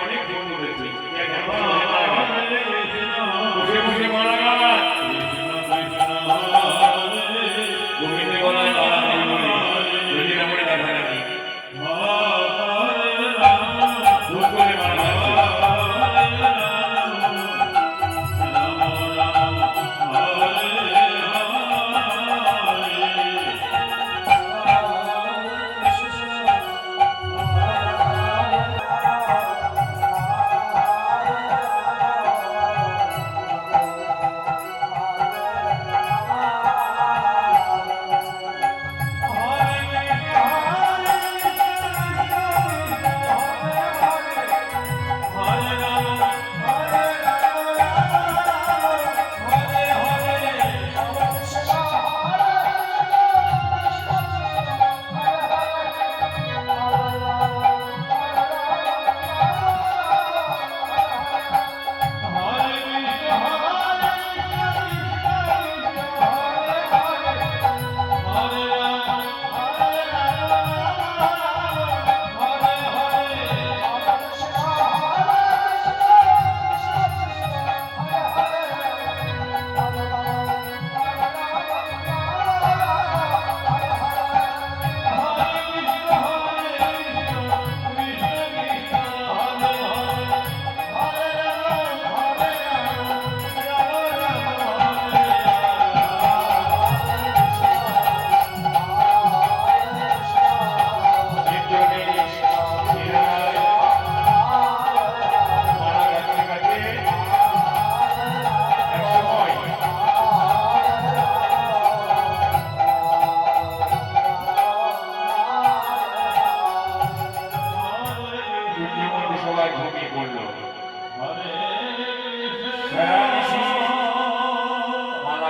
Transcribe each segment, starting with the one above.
অনেক দিন বলেছি বসে বসে মারা গা গোবিন্দ গলায় তারা নেই বলে যদি নামে দেখা জানি ভুল করে মারা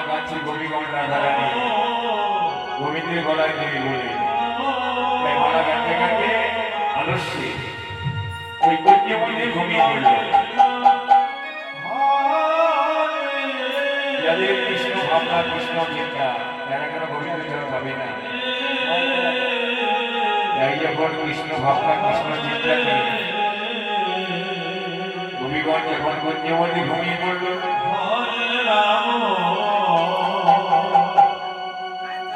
যাচ্ছে গোবিন্দের গলায় দেবে বলে তাই মালা গাঁথতে গাঁথতে আলস্যে ওই কন্যা মধ্যে ঘুমিয়ে পড়ল। যাদের কৃষ্ণ ভাবনা কৃষ্ণ চিন্তা তারা কেন গোবিন্দ চরণ পাবে না? তাই যখন কৃষ্ণ ভাবনা কৃষ্ণ চিন্তা নেই গোপীগণ যখন কন্যা মধ্যে ঘুমিয়ে পড়ল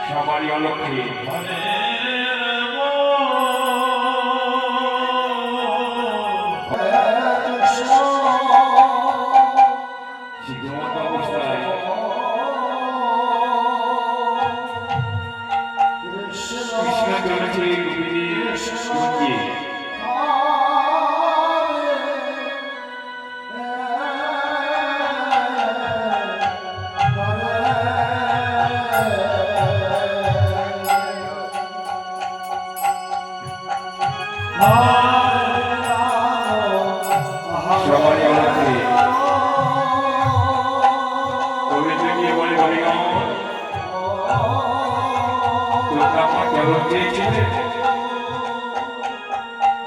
সবারই অলক্ষে অবস্থায় কৃষ্ণ চলেছে গোপীদের কুঞ্জে।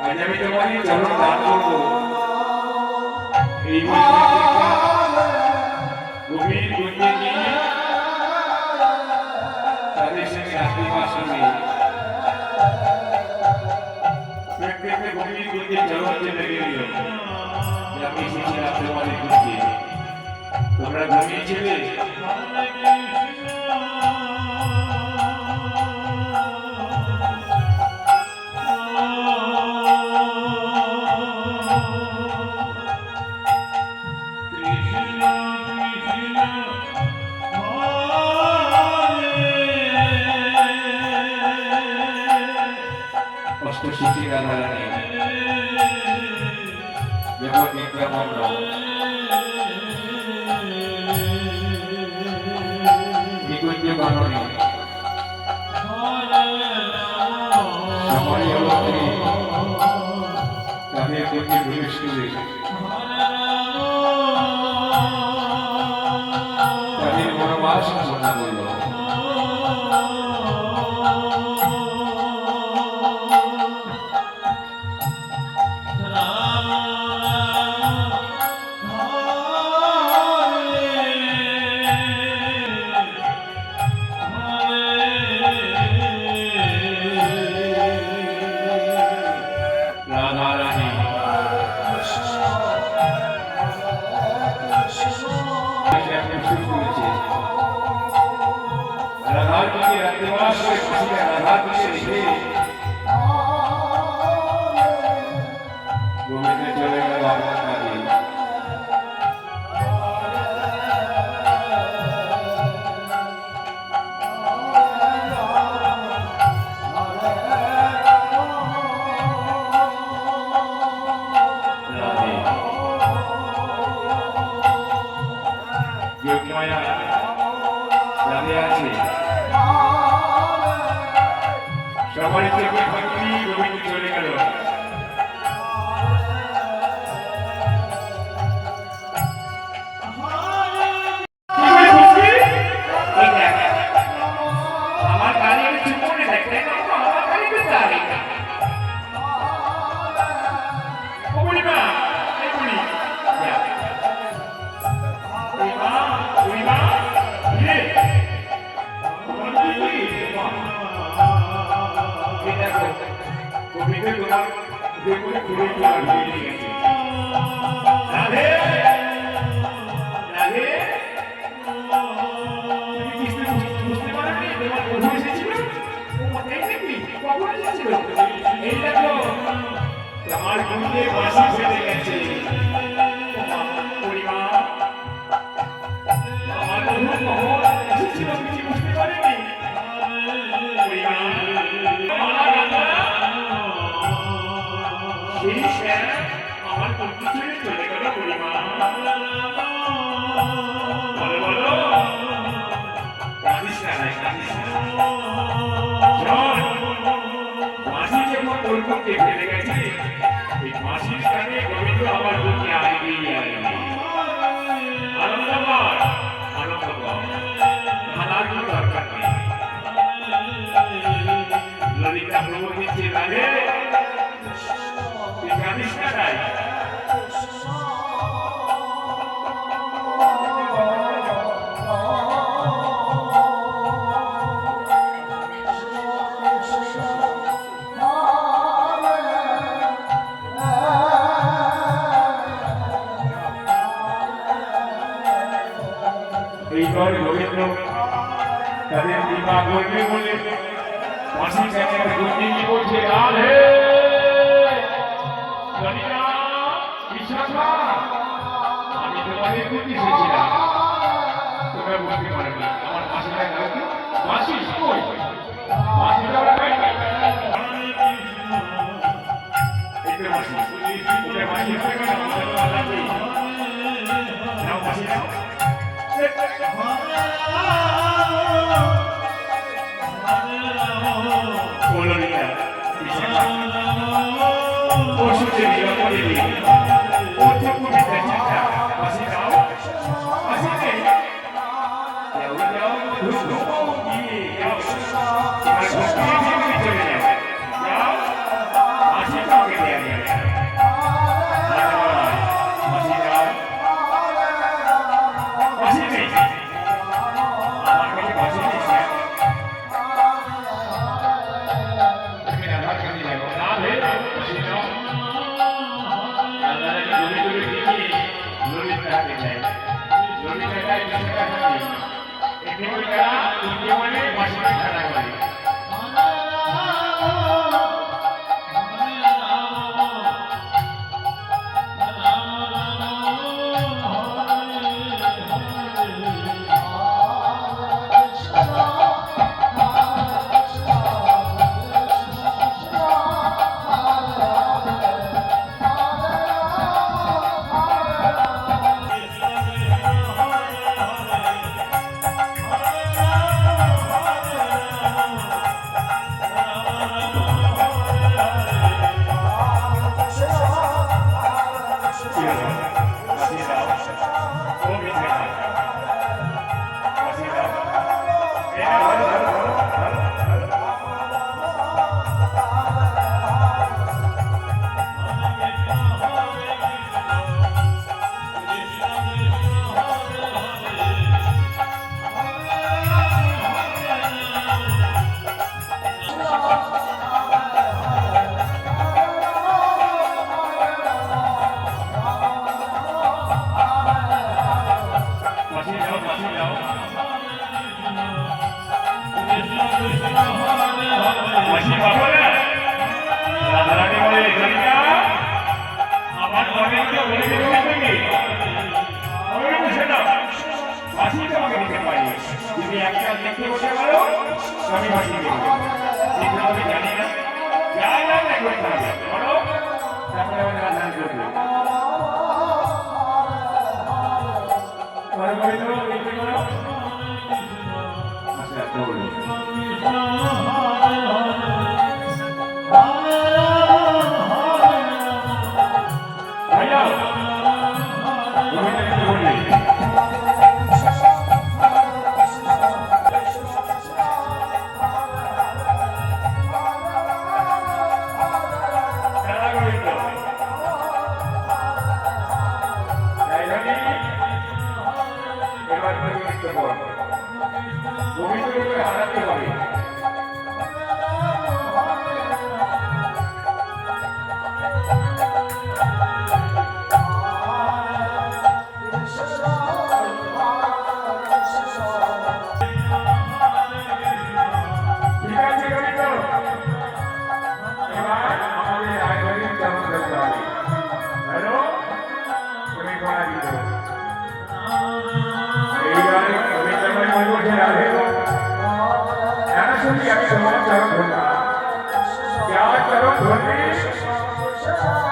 আজ আমি তোমাকে চরণ দান করবো এই গভীর গুঞ্জে নিয়ে তাদের সঙ্গে আত্মীয় সঙ্গে গভীর গুঞ্জে চরণ চেপে গেল। আমি এসেছিলাম তোমাদের গুঞ্জে, তোমরা ঘুমিয়েছিলে। তাদের বনবাস ঘোষণা করল। রাধা খুশি রেখে গোবিন্দ চলে গেল আপনার কাজে। যোগমায়া রাধে আছে সবাই থেকে ভক্তি গোবিন্দ চলে গেল। আমার কালী জীবনে দেখতে আমার কালী বিদায় বুড়িমা এই বুড়ি বুড়িমা বুড়িমা রে গোবিন্দের তোমার দেখুন ঘুরে গেছে রাধে রাধে বুঝতে পারনি তোমার বন্ধু এসেছিল কখন এসেছিল এইটা তো আমার গুণে বাসা ফেলে গেছে পরিমা আমার বন্ধু কখন এসেছিল কিছু বুঝতে পারিনি পরিমা আমার বন্ধু ছেড়ে চলে গেল পরিমা বলো বলো কাঁদিস না কাঁদিস না মাসি যখন কলকাতাকে ফেলে গেছে এই মাসির কানে গোবিন্দ আমার বুকে আইবি আনন্দময় আনন্দময় হানার কোনো দরকার নেই ললিতা প্রভু দিচ্ছে রাধে তুই কাঁদিস না তাই এইবার রবীন্দ্র তাদের বিবাহ করবে বলে মাসির কাছে গুঞ্জি বলছে রাধে ললিতা বিশাখা আমি তোমাদের প্রতি এসেছিলাম তোমরা বুঝতে পারবে আমার মাসিরা কাছে মাসি কই মাসিরা একটু মাসি ওটা মাসি হবে না নাও মাসি নাও ললিতা বিশাখা ওষুধে বিয়ে করে দিই ও তো খুবই চেষ্টা মাসি যাও মাসি নে যাও যাও দুটো গিয়ে যাও আর ঘুমিয়ে ফিরে চলে যাও যাও মাসি কাউকে দিয়ে দিয়ে মাসি যাও মাসি নে আমার কাছে মাসি নেই তুমি রাধার কাছে যাও না হে মাসি যাও মাসি তোমাকে দিতে পারি যদি একটা দেখতে বসে গেল আমি মাসি দেবো কিন্তু আমি জানি না যা না করতে হবে বলো তারপরে আমাদের আদান করবে আচ্ছা বলুন ভাইয়া তুমি তো বললে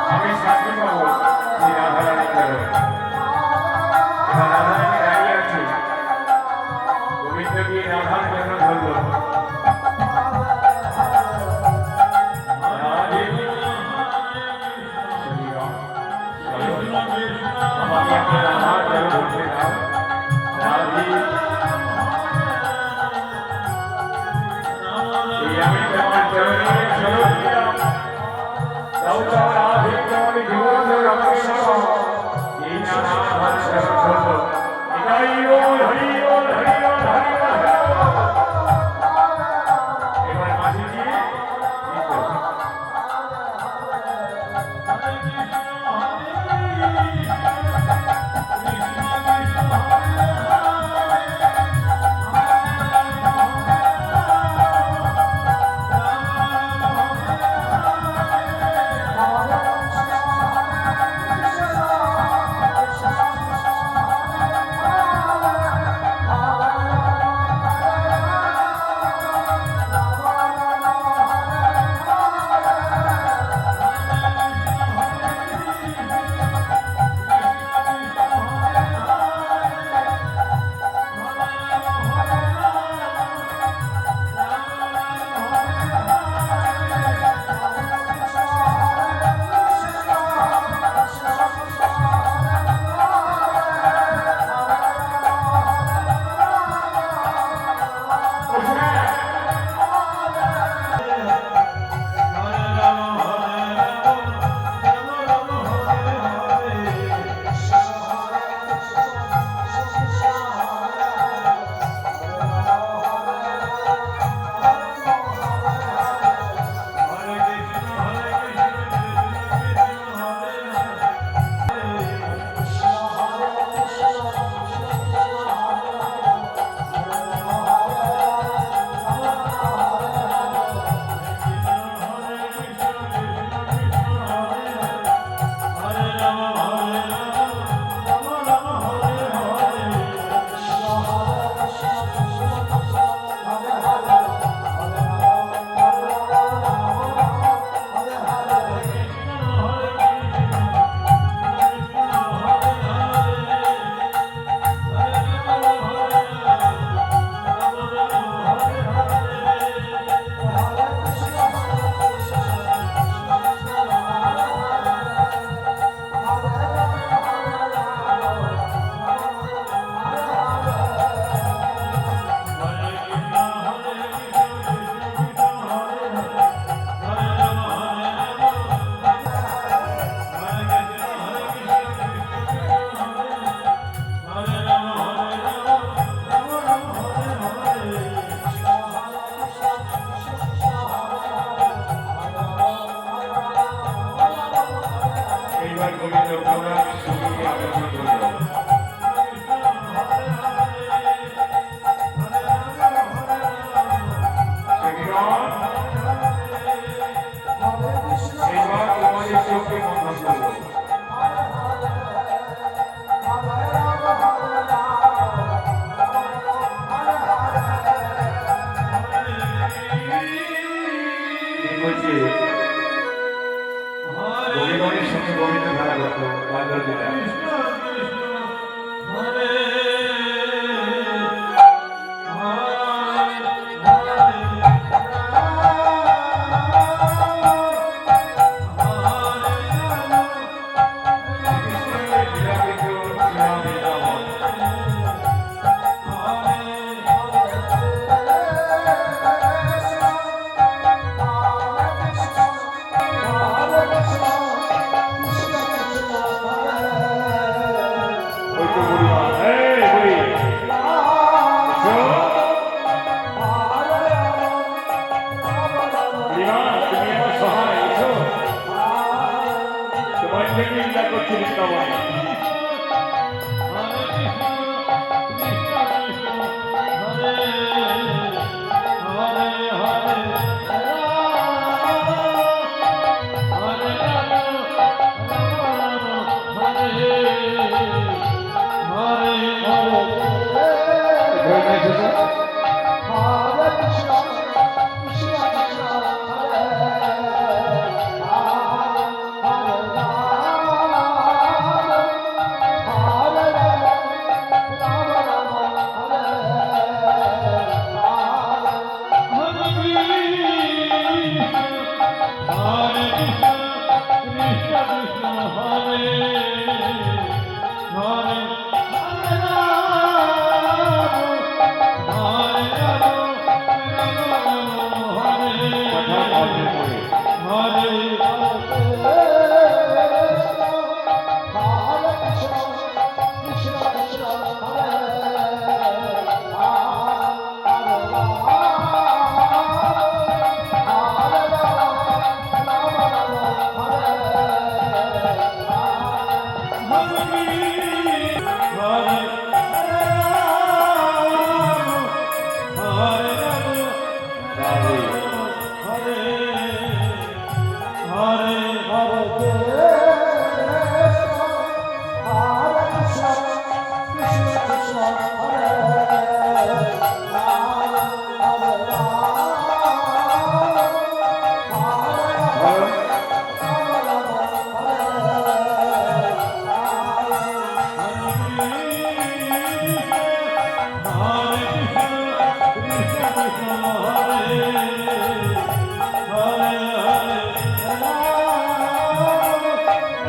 আমি শাস্তি পাবো রাধারানী করো রাধারানী দাঁড়িয়ে আছে গোবিন্দ গিয়ে রাধার জন্য ধরলো আমাকে একটা রাধার জন্য ধরতে দাও রাধি আমি তোমার চরণে চরণ দিলাম দাও দাও রাধে তোমার জীবন আমাকে সব এই নানা ভার চরণ ধরলো এটাই ওল হরি ওল হরি ওল হরি ওল এবার মাসিজি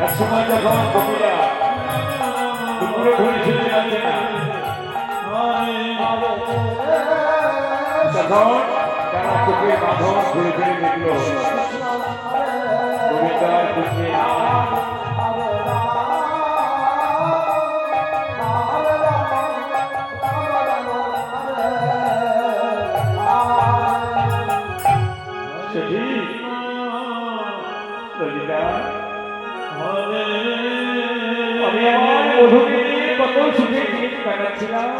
একসময় যখন কবিরা দুপুরে ঘুরে ফিরতে পারছে না, তখন তারা চোখের বাঁধন ঘুরে ফিরে দেখল কবিতার পুত্রে আমি আমার মধুকে নিয়ে কত সুখে দিন কাটাচ্ছিলাম।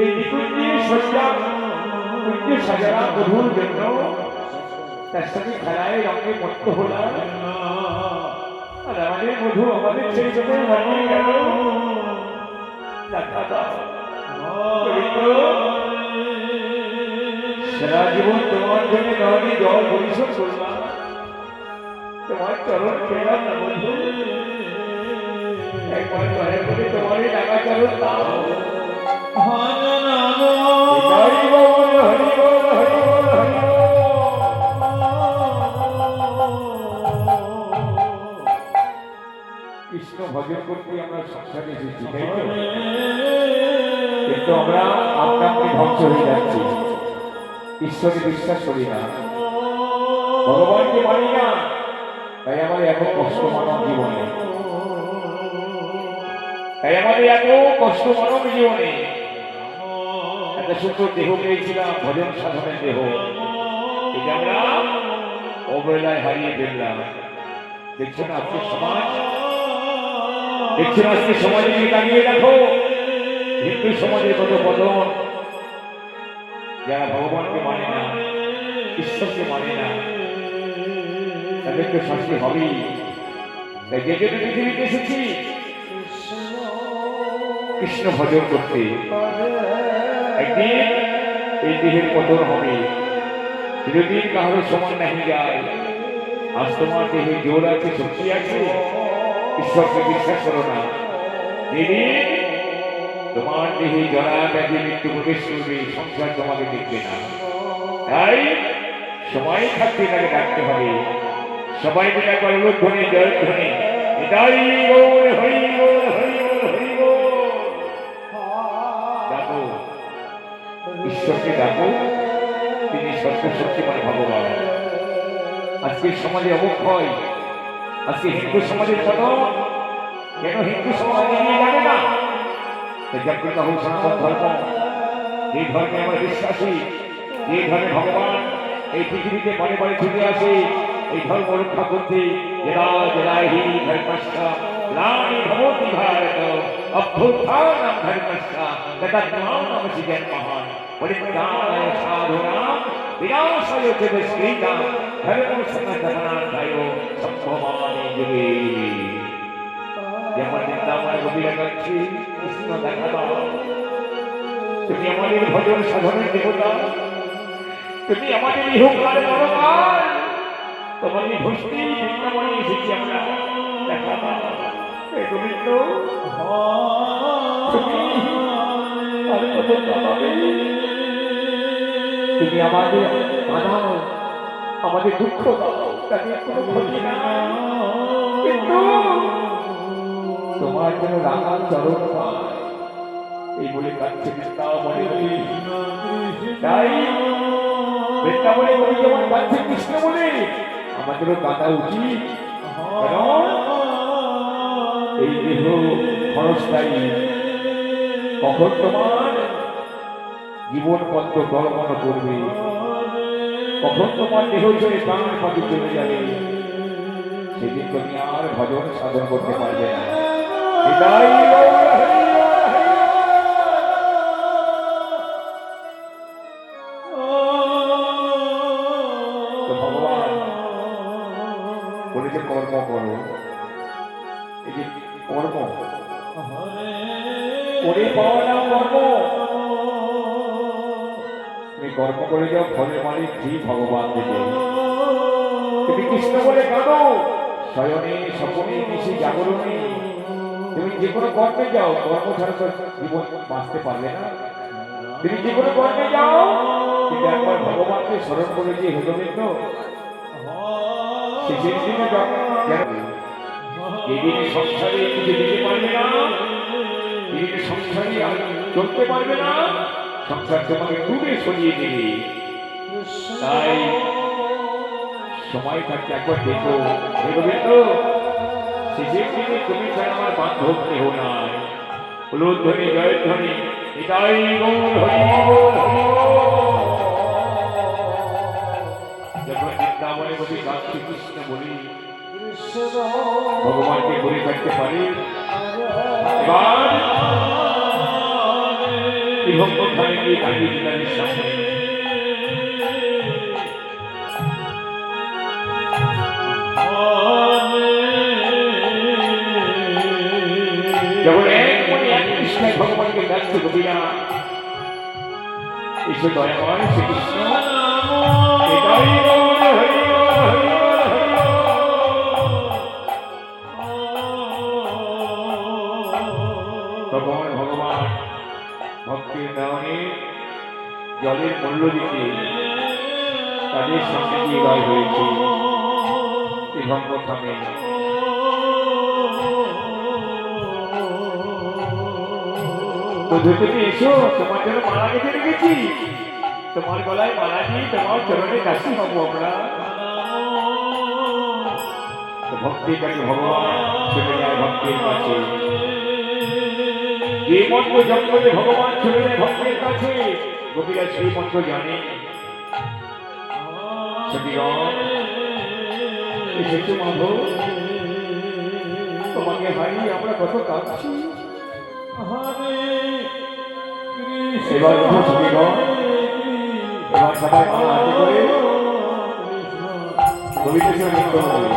এই নিকুঞ্জে সজ্জা কুঞ্জে সাজারা মধুর জন্য তার সাথে খেলায় রঙে মত্ত হলাম। আর আমাদের মধু আমাদের ছেড়ে চলে হারিয়ে গেল। সারা জীবন তোমার জন্য নদী জল পরিশোধ করলাম, তোমার চরণ পেলাম না বন্ধু। একবার দয়া করে তোমারই টাকা চরণ দাও। হরি বল হরি বল হরি বল হরি বল। কৃষ্ণ ভজন করতে আমরা সংসারে এসেছি, তাই তো? কিন্তু আমরা আপনাকে ধ্বংস হয়ে যাচ্ছি। ঈশ্বরে বিশ্বাস করি না, ভগবানকে মানি না, তাই আমাদের এত কষ্ট মানব জীবনে, তাই আমাদের এত কষ্ট মানব জীবনে। একটা সুন্দর দেহ পেয়েছিলাম, ভজন সাধনের দেহ, এটা আমরা অবহেলায় হারিয়ে ফেললাম। দেখছো না আজকে সমাজ, দেখছো না আজকে সমাজে দাঁড়িয়ে দেখো হিন্দু সমাজের কত পতন। যারা ভগবানকে মানে না, ঈশ্বরকে মানে না, তাদেরকে শাস্তি হবেই। তাই যে জন্য পৃথিবীতে এসেছি কৃষ্ণ ভজন করতে। একদিন এই দেহের পতন হবে, চিরদিন কাহারো সমান নাহি যায়। আজ তোমার দেহে জোর আছে, শক্তি আছে, ঈশ্বরকে বিশ্বাস করো না। যেদিন তোমার দেহে জরা ব্যাধি মৃত্যু প্রবেশ করবে, সংসার তোমাকে দেখবে না। তাই সময় থাকতে তাকে ডাকতে হবে। সবাই মিলে গর্বধ্বনি জয়ধ্বনি, এটাই গৌর হরি বল হরি বল হরি বল। ডাকো ঈশ্বরকে, ডাকো, তিনি সর্বশক্তিমান ভগবান। আজকে সমাজে অবক্ষয়, আজকে হিন্দু সমাজের পতন। কেন হিন্দু সমাজ এগিয়ে যাবে না? জাগ্রত হোক সনাতন ধর্ম, এই ধর্মে আমরা বিশ্বাসী, এই ধর্মে ভগবান এই পৃথিবীতে মনে মনে ছুটে আসে এই ধর্ম রক্ষা করতে। জেলা জেলায় হি ধর্মস্থ ग्लानि भवति भारत अभ्युत्थानं धर्मस्य तदात्मानमसि जन्मः परित्राणाय साधूनां विनाशाय च दुष्कृतां धर्मसंस्थापनार्थाय सम्भवामि युगे युगे। যেমন চিন্তাময় গভীরা কাছে কৃষ্ণ দেখা দাও, তুমি আমাদের ভজন সাধনের দেবতা, তুমি আমাদের ইহকাল পরকাল, তোমাকে ভক্তি চিন্তাময় এসেছি আমরা, দেখা দাও হে গোবিন্দ। তুমি আমাদের বাঁধাও, আমাদের দুঃখ দাও, তাদের কোনো ক্ষতি না, কিন্তু তোমার জন্য রাঙা চরণ পায় এই বলে কাছে বৃন্দাবনে তাই বৃন্দাবনে বলি যেমন কাছে কৃষ্ণ বলে আমাদেরও কাঁদা উচিত, কারণ এই দেহ ক্ষণস্থায়ী, কখন তোমার জীবন পদ্ম কলমন করবে, কখন তোমার দেহ ছেড়ে প্রাণ পাখি চলে যাবে, সেদিন তুমি আর ভজন সাধন করতে পারবে না। ভগবান বলেছে কর্ম করো, এই যে কর্ম করে পাওয়া না কর্ম, তুমি কর্ম করে যাও, ফলের মালিক কি ভগবান দেবে। তুমি কৃষ্ণ বলে কাঁদো, শয়নে স্বপনে নিশি জাগরণে, তুমি যে কোনো কর্মে যাও, কর্ম ছাড়া তো জীবন বাঁচতে পারবে না। তুমি যে কোনো কর্মে যাও, কিন্তু একবার ভগবানকে স্মরণ করে যে হে গোবিন্দ, শেষের দিনে যেদিন সংসারে কিছু দিতে পারবে না, যেদিন সংসারে আর চলতে পারবে না, সংসার তোমাকে দূরে সরিয়ে দেবে। তাই সময় থাকতে একবার দেখো হে গোবিন্দ, শেষের দিনে তুমি ছাড়া আমার বান্ধব কেহ নাই। উলুধ্বনি জয়ধ্বনি নিতাই গৌর হরি বল হরি বল। যখন বৃন্দাবনে বলি কাঁদছি কৃষ্ণ বলি, ভগবানকে করে থাকতে পারি। এবার বিভক্তখানে গিয়ে দাঁড়িয়ে দিলেন সামনে, যখন এক মনে এক কৃষ্ণের ভগবানকে ডাকছে গোপীরা, এসে দয়া করে শ্রীকৃষ্ণ তখন ভগবান ভক্তির নামে জলের মূল্য দিতে তাদের সামনে দিয়ে গায়ে হয়েছে এই ভঙ্গ থামে। তুমি এসো, তোমার জন্য মালা গেঁথে রেখেছি, তোমার গলায় মালা দিয়ে তোমার চরণে দাসী হবো আমরা। ভক্তির কাছে ভগবান চলে যায় ভক্তের কাছে, যে মন্ত্র জপ করে ভগবান চলে যায় ভক্তের কাছে, গোপীরা সেই মন্ত্র জানে। এসেছো মাধব, তোমাকে হারিয়ে আমরা কত কাঁদছি। এবার এবার সবাই মালা হাতে করে কবিতার সঙ্গে নৃত্য হবে।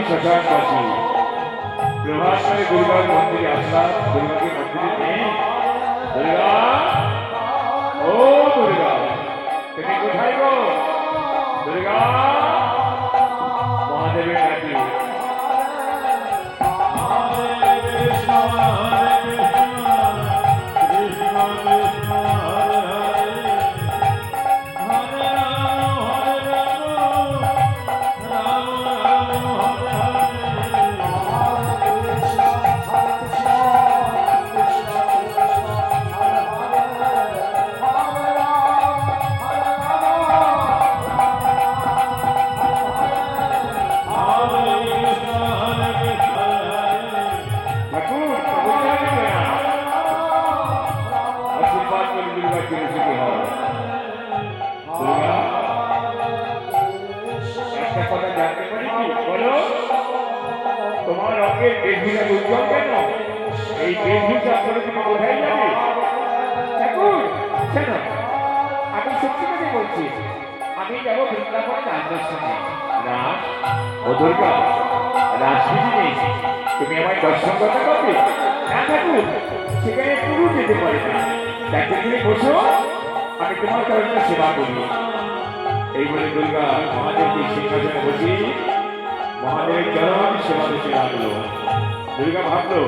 শ্মশানবাসী প্রভাত করে দুর্গার মন্দিরে আসলাম। দুর্গাকে মন্দিরে নেই। দুর্গা, ও দুর্গা, তুমি কোথায় গো? দুর্গা, মহাদেবের ডাকি। তোমার রঙের বেশভূষা উজ্জ্বল কেন? এই বেশভূষা করে তুমি কোথায় যাবে? ঠাকুর কেন? আমি সত্যি কথা বলছি, আমি যাব বৃন্দাবন রাজদর্শনে। রাম ও দুর্গা, রাজনীতি নেই, তুমি আমার দর্শন কথা করবে না ঠাকুর? সেখানে পুরো যেতে পারে না। দেখো তুমি বসো, আমি তোমার কারণে সেবা করি। এই বলে দুর্গা মহাদেবকে সিংহাসনে বসিয়ে মহাদেবের চরণ সেবা দিতে লাগলো। দুর্গা ভাবলো,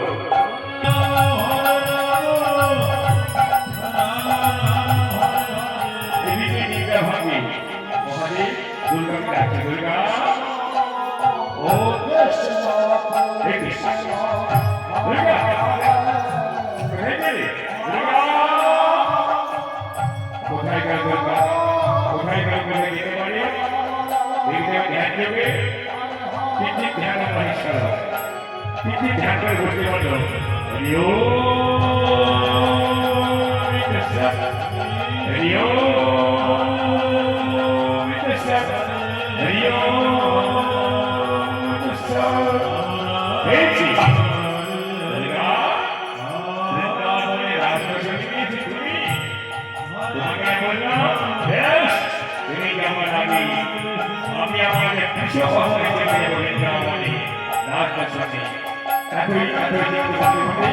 মহাদেব দুর্গাকে ডাকছে। দুর্গা, ও দুর্গা, কোথায় গেল দুর্গা? কোথায় গেল? কোথায় যেতে পারে? ধ্যান দেবে, ঠিক ধ্যান পরিষ্কার, ঠিক ধ্যান করে বসতে পারলো। হরিও হরিও হরিও তুমি কেমন আগে আমি আমাদের বিশ্ব শহরে চলে যাবো বৃন্দাবনে রাজদর্শনে। তারপরে দেখতে পাবে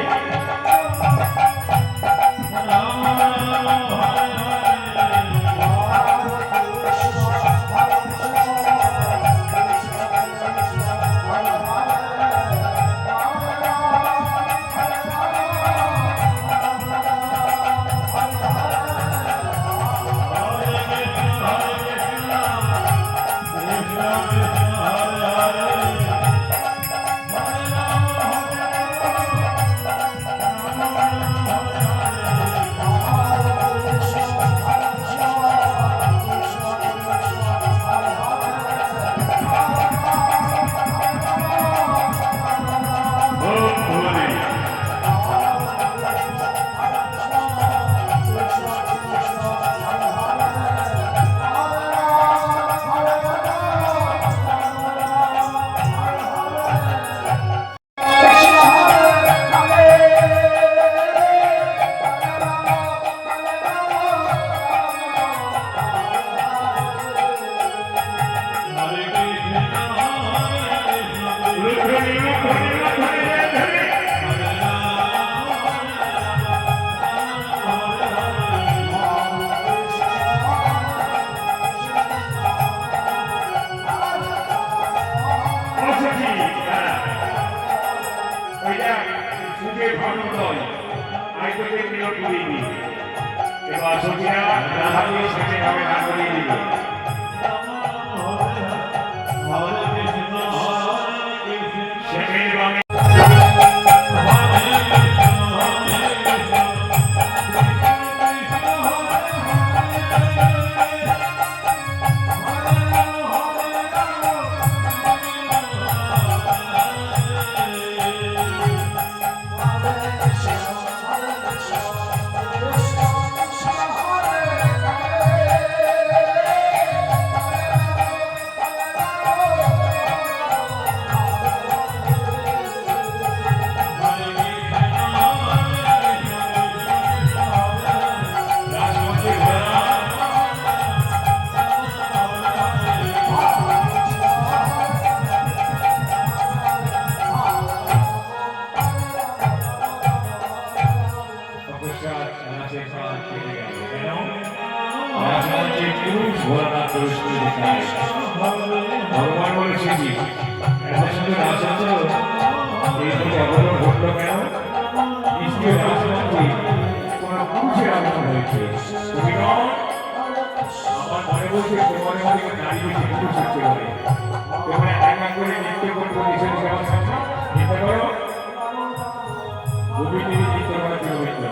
কেন রাজমন্ত্রী পুরুষ ভোলানাথ দোষী দেখায় ভগবান বলেছে কি এত সুন্দর রাজচন্দ্র এই তো অবলম্বন ঘটল কেন নিশ্চয় রাজমন্ত্রী কোন পুরুষের আগমন হয়েছে তুমি নন আমার মনে বলছে তোমার মনে দাঁড়িয়ে পুরুষ হচ্ছে বলে তোমরা একা করে নৃত্য করবো নিজের সেবা সামনে নৃত্য করো গোবিন্দের নৃত্য করা গোবিন্দ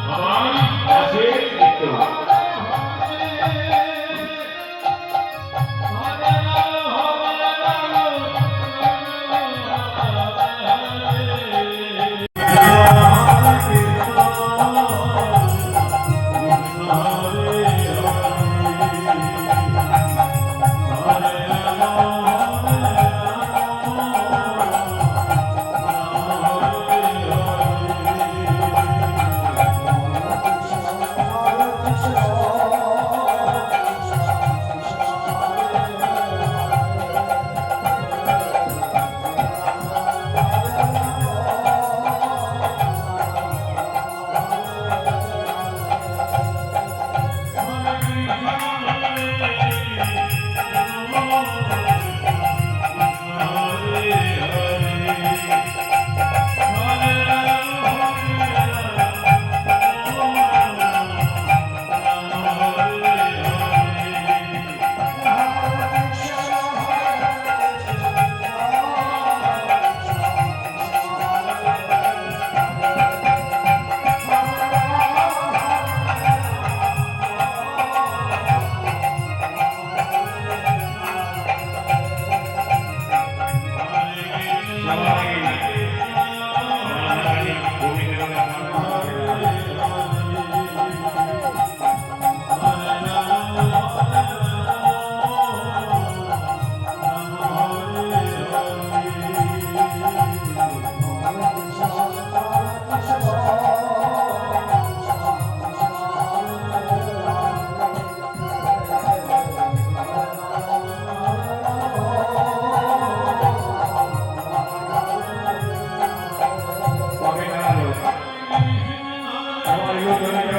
Bye.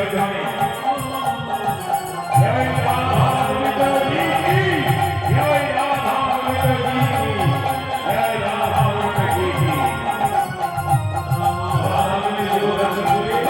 ધણી જય રાધાજી જય રાધાજી જય રાધાજી રાધાજી જો દર્શન પૂરી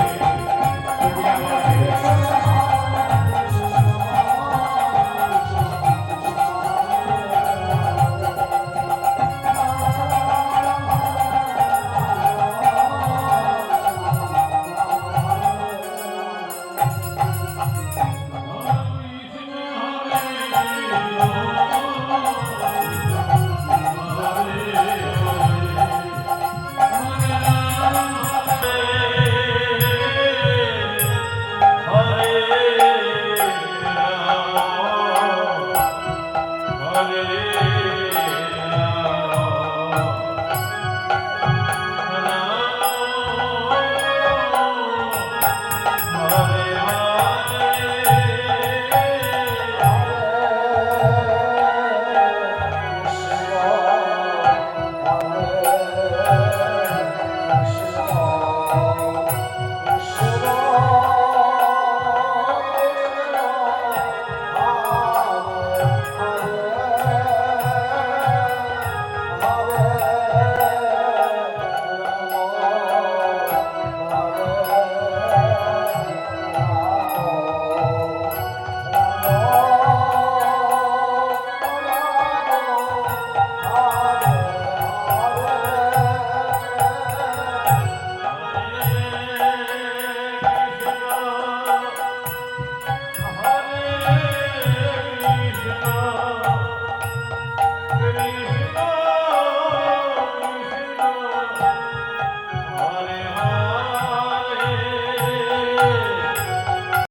Krishna